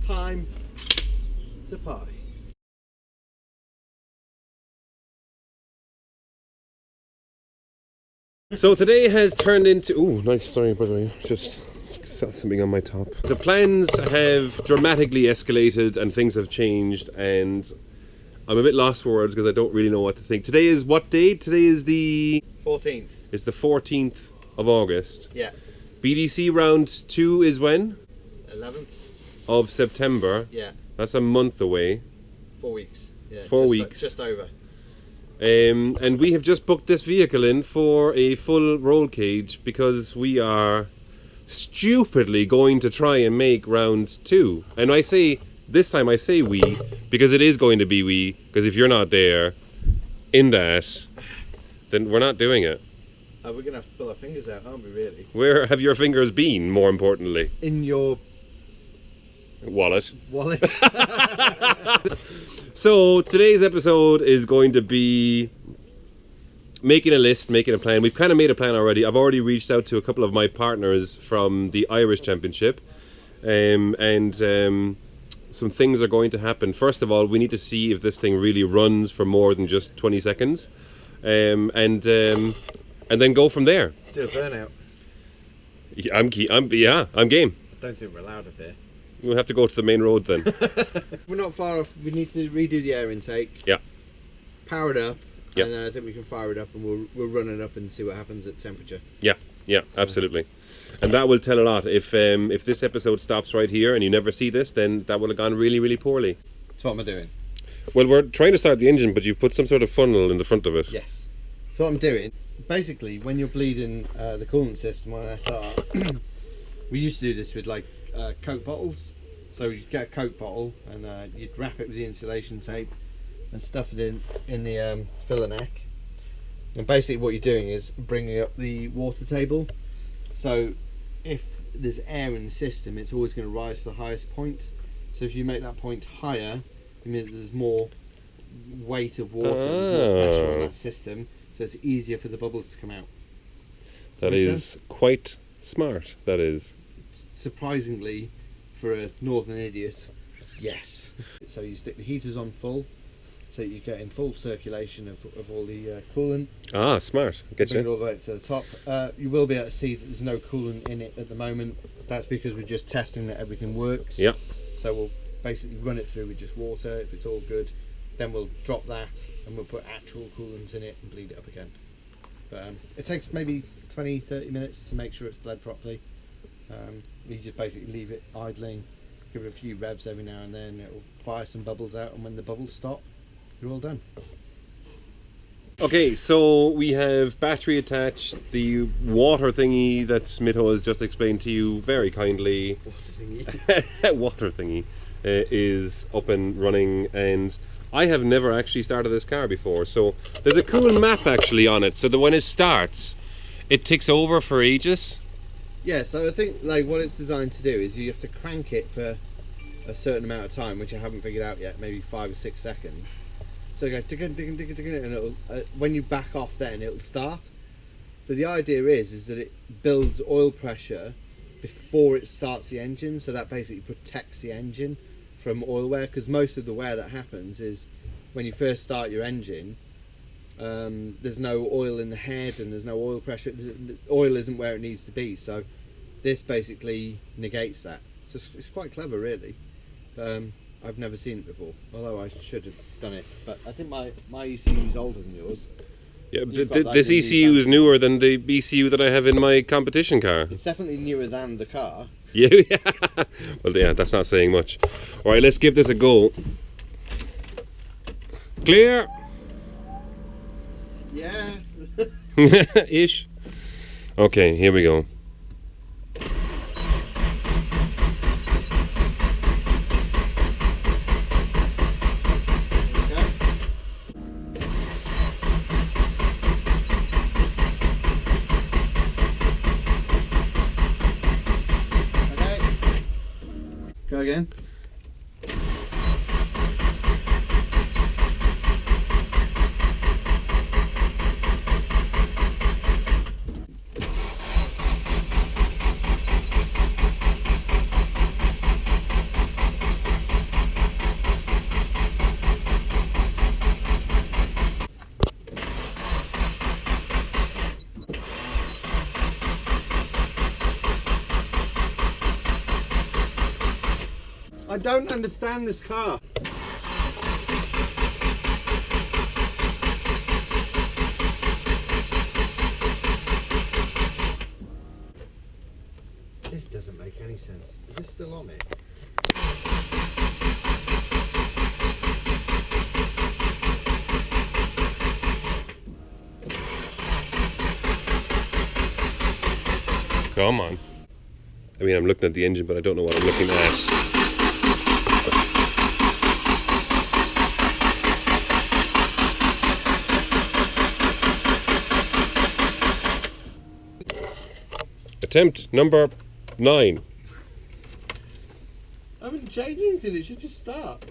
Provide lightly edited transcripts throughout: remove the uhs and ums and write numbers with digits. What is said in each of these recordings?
time to party. So today has turned into... Oh, nice, sorry by the way, just something on my top. The plans have dramatically escalated and things have changed, and I'm a bit lost for words because I don't really know what to think. Today is what date? Today is the... 14th. It's the 14th of August. Yeah. BDC round 2 is when? 11th. Of September. Yeah. That's a month away. 4 weeks. Yeah. 4 weeks. Just over. And we have just booked this vehicle in for a full roll cage because we are stupidly going to try and make round 2. And I say, this time I say we, because it is going to be we, because if you're not there in that, then we're not doing it. We're going to have to pull our fingers out, aren't we, really? Where have your fingers been, more importantly? In your... wallet. Wallet. So today's episode is going to be making a list, making a plan. We've kind of made a plan already. I've already reached out to a couple of my partners from the Irish Championship, and some things are going to happen. First of all, we need to see if this thing really runs for more than just 20 seconds, and then go from there. Do a burnout. Yeah, I'm game. I don't think we're allowed up here. We'll have to go to the main road then. We're not far off. We need to redo the air intake. Yeah. Power it up. Yeah. And then I think we can fire it up and we'll run it up and see what happens at temperature. Yeah, absolutely. And that will tell a lot. If this episode stops right here and you never see this, then that will have gone really, really poorly. So what am I doing? Well, we're trying to start the engine, but you've put some sort of funnel in the front of it. Yes. So what I'm doing, basically, when you're bleeding the coolant system on an SR, we used to do this with like Coke bottles. So you'd get a Coke bottle and you'd wrap it with the insulation tape and stuff it in the filler neck. And basically what you're doing is bringing up the water table. So if there's air in the system, it's always going to rise to the highest point. So if you make that point higher, it means there's more weight of water, there's more pressure on that system, so it's easier for the bubbles to come out. That is quite smart, that is. Surprisingly, for a northern idiot, yes. So you stick the heaters on full, so you get in full circulation of all the coolant. Ah, smart. Get Bring it you. all the way to the top. You will be able to see that there's no coolant in it at the moment. That's because we're just testing that everything works. Yeah. So we'll basically run it through with just water. If it's all good, then we'll drop that and we'll put actual coolant in it and bleed it up again. But it takes maybe 20-30 minutes to make sure it's bled properly. You just basically leave it idling, give it a few revs every now and then, it will fire some bubbles out, and when the bubbles stop, you're all done. Okay, so we have battery attached, the water thingy that Smitho has just explained to you very kindly. Water thingy. Water thingy is up and running, and I have never actually started this car before, so there's a cool map actually on it, so that when it starts, it ticks over for ages. Yeah, so I think like what it's designed to do is you have to crank it for a certain amount of time, which I haven't figured out yet, maybe 5 or 6 seconds. So you go tick, tick, tick, tick, and it'll, when you back off, then it'll start. So the idea is that it builds oil pressure before it starts the engine, so that basically protects the engine from oil wear, because most of the wear that happens is when you first start your engine. There's no oil in the head and there's no oil pressure. The oil isn't where it needs to be, so this basically negates that. So it's quite clever, really. I've never seen it before, although I should have done it. But I think my ECU is older than yours. Yeah, this ECU is newer than the ECU that I have in my competition car. It's definitely newer than the car. Yeah. Well, yeah, that's not saying much. All right, let's give this a go. Clear. Yeah. Ish. Okay, here we go. Okay. Go again. I don't understand this car. This doesn't make any sense. Is this still on it? Come on. I mean, I'm looking at the engine, but I don't know what I'm looking at. Attempt number 9. I haven't changed anything, it should just start.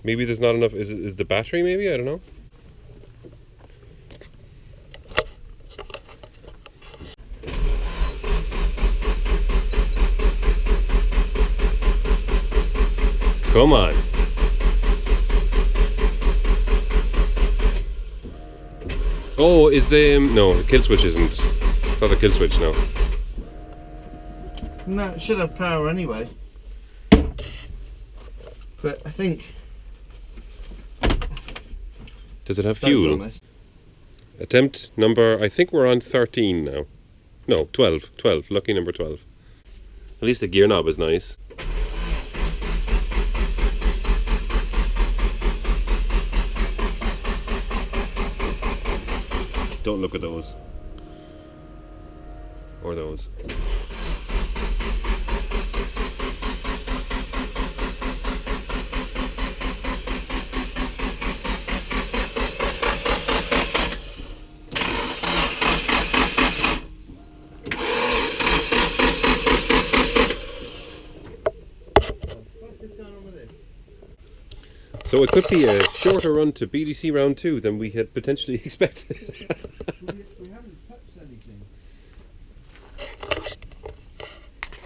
Maybe there's not enough. Is the battery maybe? I don't know. Come on. Oh, is no, the kill switch isn't. Not the kill switch, no. No, it should have power anyway. But I think... Does it have fuel? Attempt number, I think we're on 13 now. No, 12. 12. Lucky number 12. At least the gear knob is nice. Don't look at those. Or those. So it could be a shorter run to BDC round 2 than we had potentially expected. we haven't touched anything.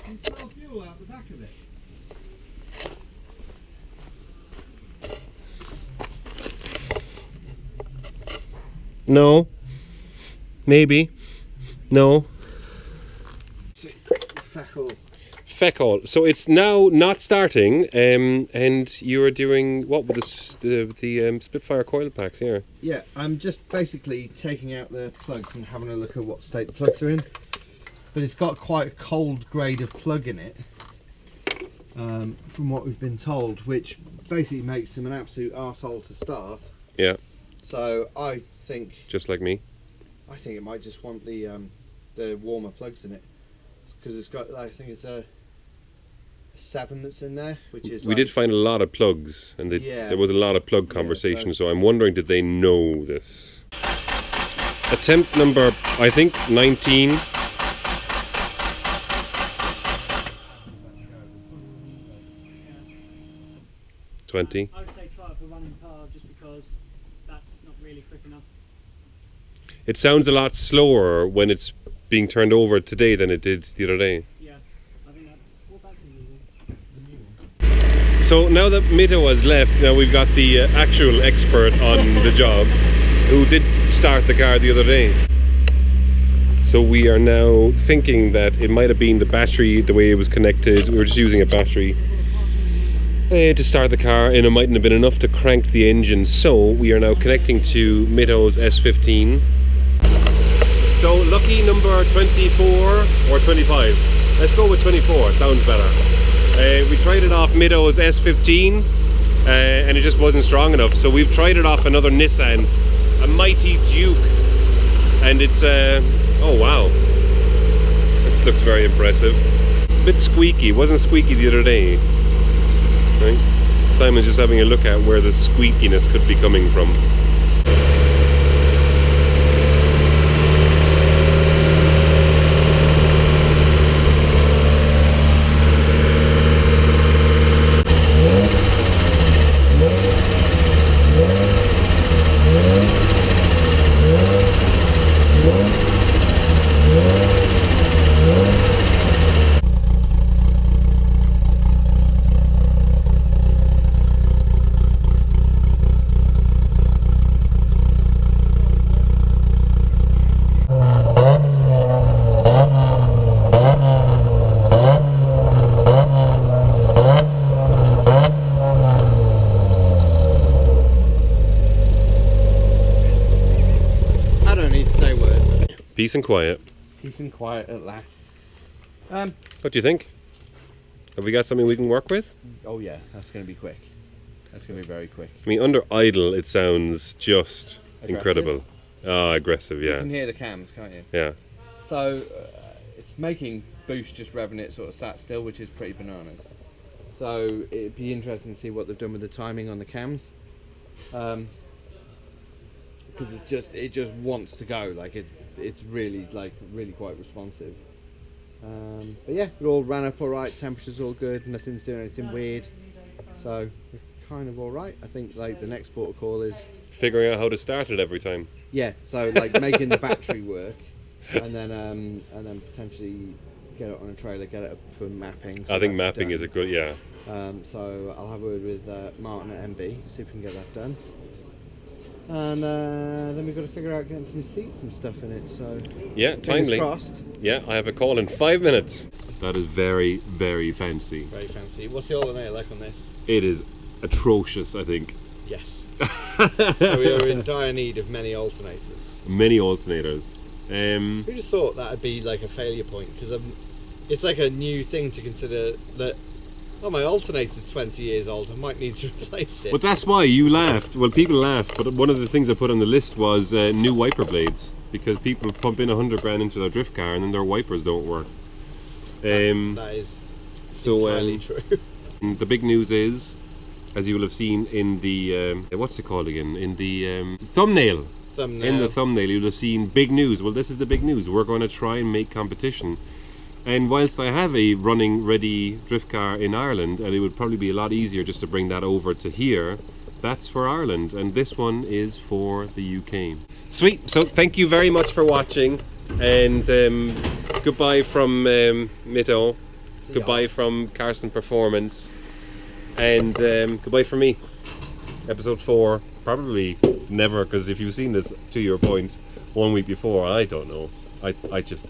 You smell fuel out the back of it. No. Maybe. No. Feckle. Feckle. So it's now not starting, and you are doing what with the Spitfire coil packs here? Yeah, I'm just basically taking out the plugs and having a look at what state the plugs are in. But it's got quite a cold grade of plug in it, from what we've been told, which basically makes them an absolute arsehole to start. Yeah. So I think... Just like me? I think it might just want the warmer plugs in it. Because it's got, I think it's a 7 that's in there, which is... We did find a lot of plugs, and there was a lot of plug conversation, so I'm wondering, did they know this? Attempt number, I think, 19. I would say try it for running car, just because that's not really quick enough. It sounds a lot slower when it's being turned over today than it did the other day. Yeah, I think that. What back the new one? So now that Mito has left, now we've got the actual expert on the job, who did start the car the other day. So we are now thinking that it might have been the battery, the way it was connected. We were just using a battery to start the car, and it mightn't have been enough to crank the engine. So we are now connecting to Mito's S15. So lucky number 24 or 25. Let's go with 24, sounds better. We tried it off Mito's S15 and it just wasn't strong enough. So we've tried it off another Nissan, a Mighty Duke. And it's, oh wow. This looks very impressive. A bit squeaky, it wasn't squeaky the other day. Right? Simon's just having a look at where the squeakiness could be coming from. Peace and quiet. Peace and quiet at last. What do you think? Have we got something we can work with? Oh yeah, that's going to be quick. That's going to be very quick. I mean, under idle, it sounds just Aggressive? incredible. Ah, aggressive, You yeah. can hear the cams, can't you? Yeah. So it's making boost just revving it sort of sat still, which is pretty bananas. So it'd be interesting to see what they've done with the timing on the cams, because it just wants to go. Like it's really quite responsive. But yeah, it all ran up all right. Temperature's all good. Nothing's doing anything weird. So we're kind of all right. I think like the next port of call is Figuring out how to start it every time. yeah. So like making the battery work, and then potentially get it on a trailer, get it up for mapping. So I think that's mapping done. is a good, yeah. So I'll have a word with Martin at MB, see if we can get that done. And then we've got to figure out getting some seats and stuff in it. So Yeah, fingers timely. crossed. Yeah, I have a call in 5 minutes. That is very, very fancy. Very fancy. What's the alternator like on this? It is atrocious, I think. Yes. So we are in dire need of many alternators. Many alternators. Who'd have thought that'd be like a failure point? Because it's like a new thing to consider that. Oh, my alternator's 20 years old. I might need to replace it. But that's why you laughed. Well, people laughed, but one of the things I put on the list was new wiper blades, because people pump in 100 grand into their drift car and then their wipers don't work. That is entirely true. The big news is, as you will have seen in the what's it called again? In the thumbnail. In the thumbnail, you'll have seen big news. Well, this is the big news. We're going to try and make competition. And whilst I have a running ready drift car in Ireland, and it would probably be a lot easier just to bring that over to here, that's for Ireland, and this one is for the UK. Sweet. So thank you very much for watching, and goodbye from Mito, goodbye from Carson Performance, and goodbye from me. Episode 4, probably never, because if you've seen this, to your point, 1 week before, I don't know. I just